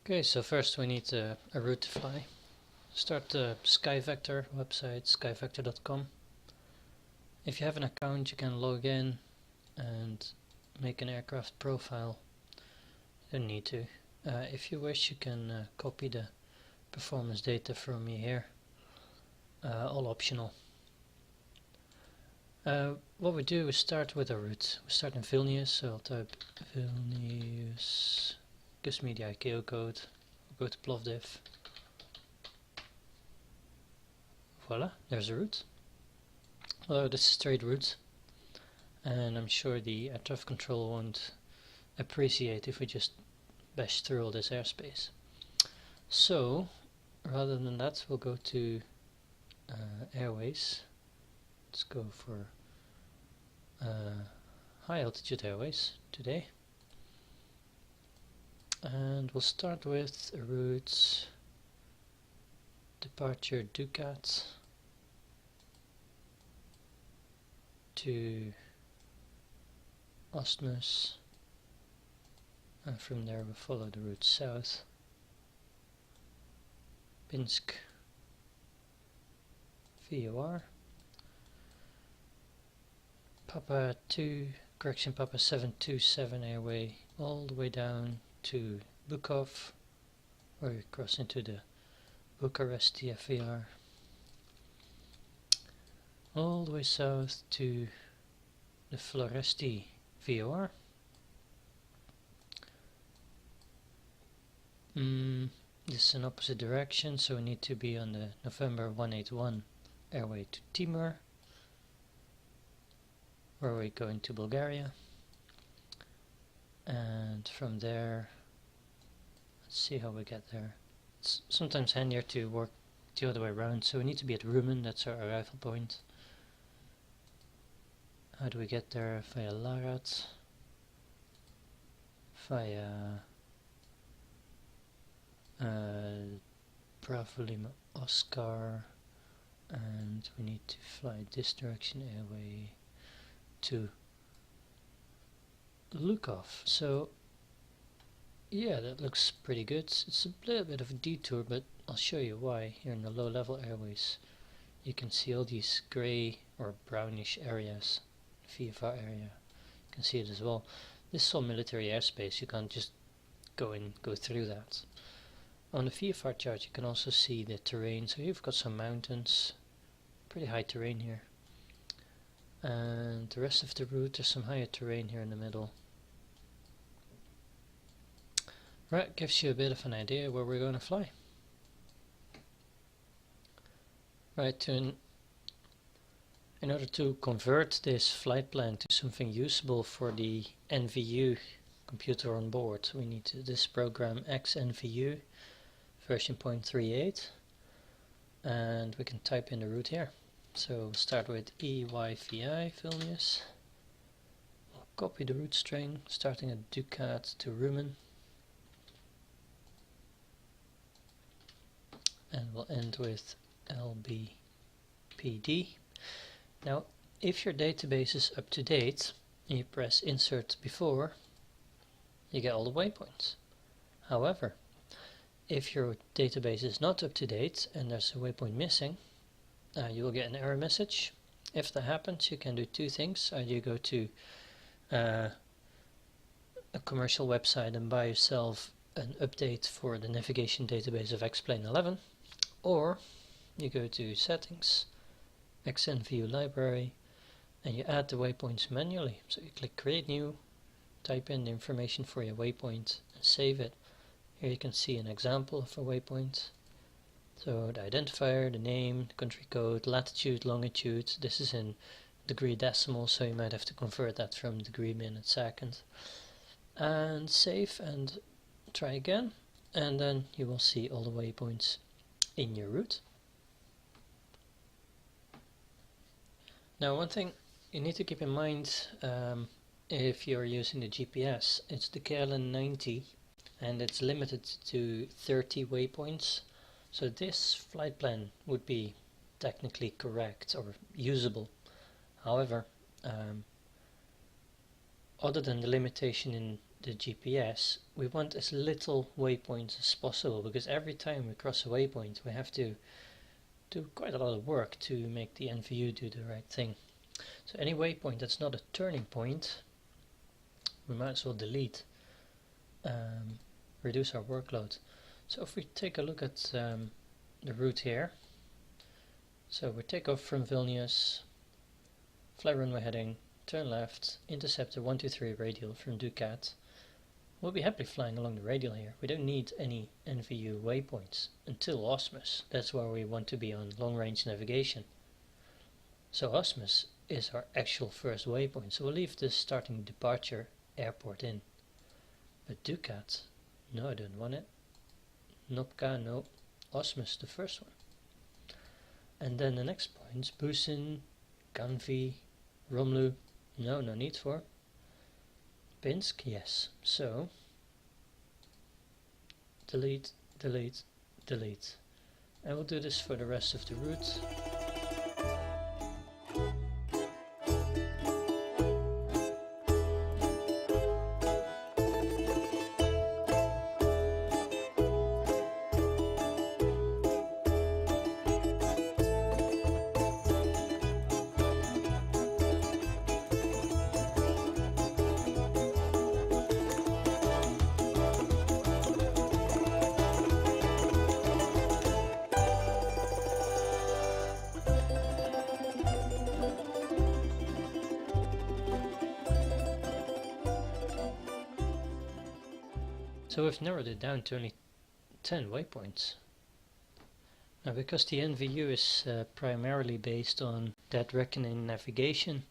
Okay, so first we need a route to fly. Start the SkyVector website, skyvector.com. If you have an account, you can log in and make an aircraft profile. You don't need to. If you wish, you can copy the performance data from me here. All optional. What we do is start with a route. We start in Vilnius, so I'll type Vilnius, gives me the ICAO code. We'll go to Plovdiv. Voila, there's a route. Well, this is a straight route, and I'm sure the air traffic control won't appreciate if we just bash through all this airspace. So, rather than that, we'll go to airways. Let's go for high altitude airways today, and we'll start with a route departure Ducat to Ostmus, and from there we'll follow the route south, Pinsk VOR, Papa 727 airway all the way down to Bukov, where we cross into the Bucharest FVR, all the way south to the Floresti VOR. This is in opposite direction, so we need to be on the November 181 airway to Timur, where we're going to Bulgaria, and from there, let's see how we get there. It's sometimes handier to work the other way around, so we need to be at Rumen, that's our arrival point. How do we get there? Via Larat, via Bravo Lima Oscar, and we need to fly this direction airway to Lukov. So yeah, that looks pretty good. It's a little bit of a detour, but I'll show you why. Here in the low level airways you can see all these grey or brownish areas, VFR area, you can see it as well. This is all military airspace, you can't just go through that. On the VFR chart you can also see the terrain, so you've got some mountains, pretty high terrain here, and the rest of the route there's some higher terrain here in the middle. Right, gives you a bit of an idea where we're going to fly. Right, in order to convert this flight plan to something usable for the NVU computer on board, we need this program XNVU version 0.38, and we can type in the route here. So we'll start with EYVI Vilnius. We'll copy the route string starting at Ducat to Rumen, and we'll end with LBPD. Now, if your database is up to date and you press insert before, you get all the waypoints. However, if your database is not up to date and there's a waypoint missing, you will get an error message. If that happens, you can do two things. Either you go to a commercial website and buy yourself an update for the navigation database of X-Plane 11, or you go to settings, XNView library, and you add the waypoints manually. So you click create new, type in the information for your waypoint and save it. Here you can see an example of a waypoint. So the identifier, the name, the country code, latitude, longitude. This is in degree decimal, so you might have to convert that from degree, minute, second. And save and try again, and then you will see all the waypoints in your route. Now, one thing you need to keep in mind if you're using the GPS, it's the KLN 90 and it's limited to 30 waypoints. So this flight plan would be technically correct or usable. However, other than the limitation in the GPS, we want as little waypoints as possible, because every time we cross a waypoint we have to do quite a lot of work to make the NVU do the right thing. So any waypoint that's not a turning point, we might as well delete, reduce our workload. So if we take a look at the route here, so we take off from Vilnius, fly runway heading, turn left, interceptor 123 radial from Ducat. We'll be happily flying along the radial here. We don't need any NVU waypoints until Osmus. That's where we want to be on long range navigation. So Osmus is our actual first waypoint, so we'll leave this starting departure airport in. But Ducat, no, I don't want it. Nopka, no. Osmus, the first one. And then the next points, Busan, Ganvi, Romlu, no need for. Pinsk, yes. So, delete, delete, delete. And we'll do this for the rest of the route. So we've narrowed it down to only 10 waypoints. Now because the NVU is primarily based on dead reckoning navigation,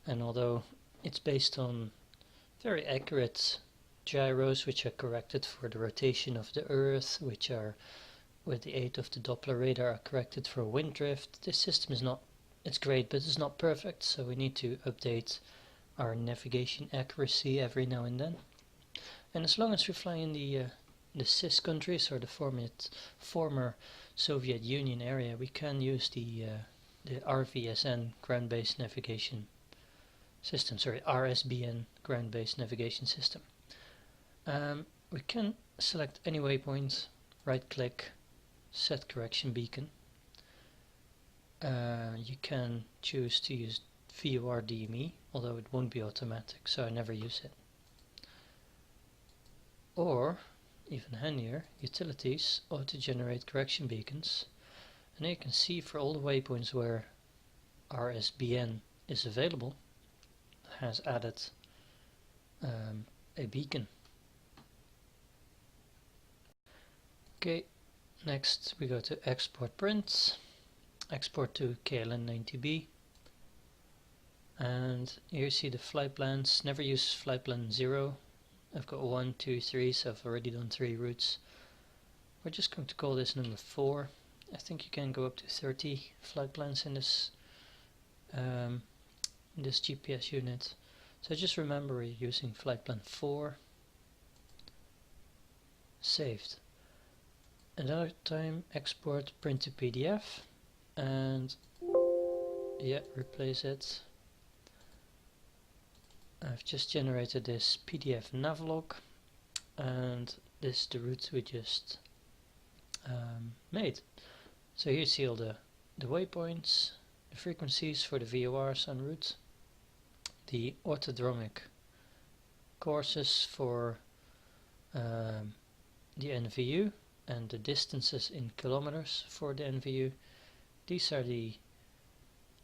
and although it's based on very accurate gyros which are corrected for the rotation of the Earth, which are with the aid of the Doppler radar are corrected for wind drift, this system is not, it's great but it's not perfect, so we need to update our navigation accuracy every now and then. And as long as we fly in the CIS countries, or the former Soviet Union area, we can use the RVSN ground-based navigation system, RSBN ground-based navigation system. We can select any waypoint, right-click, set correction beacon. You can choose to use VOR DME, although it won't be automatic, so I never use it. Or, even handier, utilities, auto-generate correction beacons. And you can see for all the waypoints where RSBN is available, it has added a beacon. Okay, next we go to export print, export to KLN90B. And here you see the flight plans. Never use flight plan 0. I've got 1, 2, 3, so I've already done 3 routes. We're just going to call this number 4. I think you can go up to 30 flight plans in this GPS unit. So just remember we're using flight plan 4. Saved. Another time, export print to PDF, and yeah, replace it. I've just generated this PDF navlog, and this is the route we just made. So here you see all the waypoints, the frequencies for the VORs en route, the orthodromic courses for the NVU, and the distances in kilometers for the NVU. These are the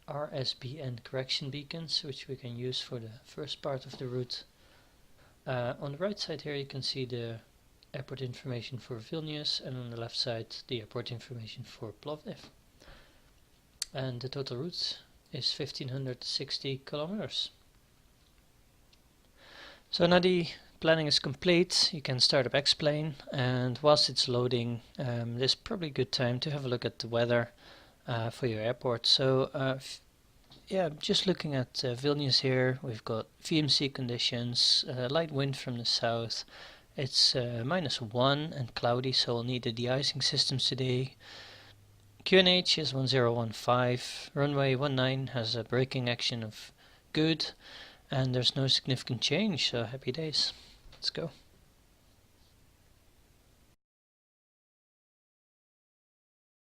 RSBN correction beacons, which we can use for the first part of the route. On the right side here you can see the airport information for Vilnius, and on the left side the airport information for Plovdiv. And the total route is 1560 kilometers. So now the planning is complete, you can start up X-Plane, and whilst it's loading, this is probably a good time to have a look at the weather for your airport. So yeah, just looking at Vilnius here, we've got VMC conditions, light wind from the south. It's -1 and cloudy, so we'll need the de-icing systems today. QNH is 1015, runway 19 has a braking action of good, and there's no significant change, so happy days. Let's go.